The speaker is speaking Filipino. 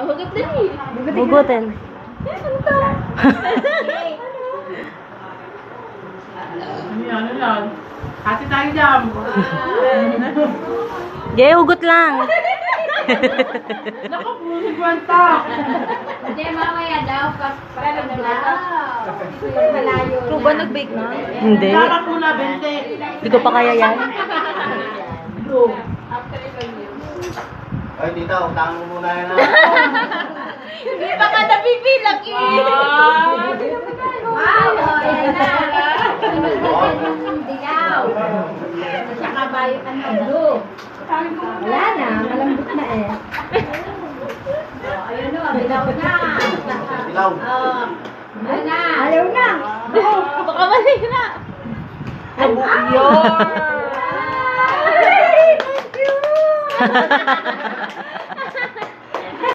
Hugot din eh. Hugutin. Ano yan? Hati tayo dyan. Jay, hugot lang. Naku, puro kwenta. Hindi, mamaya daw. Para naglaw. Malayo. Kung ba nag-bake na? Hindi. Sarap muna, 20. Hindi ko pa kaya yan. After ilang years. Ay, tita, utang mo muna yan. Hindi pa ka nabibilang eh. Wow! Ayan na. Dilaw. Sa kabayo ka na blue. Wala na. Malambot na eh. Ayun o. Dilaw na. Dilaw. Ayaw na. Ayaw na. Baka mali na. Yun. Thank you.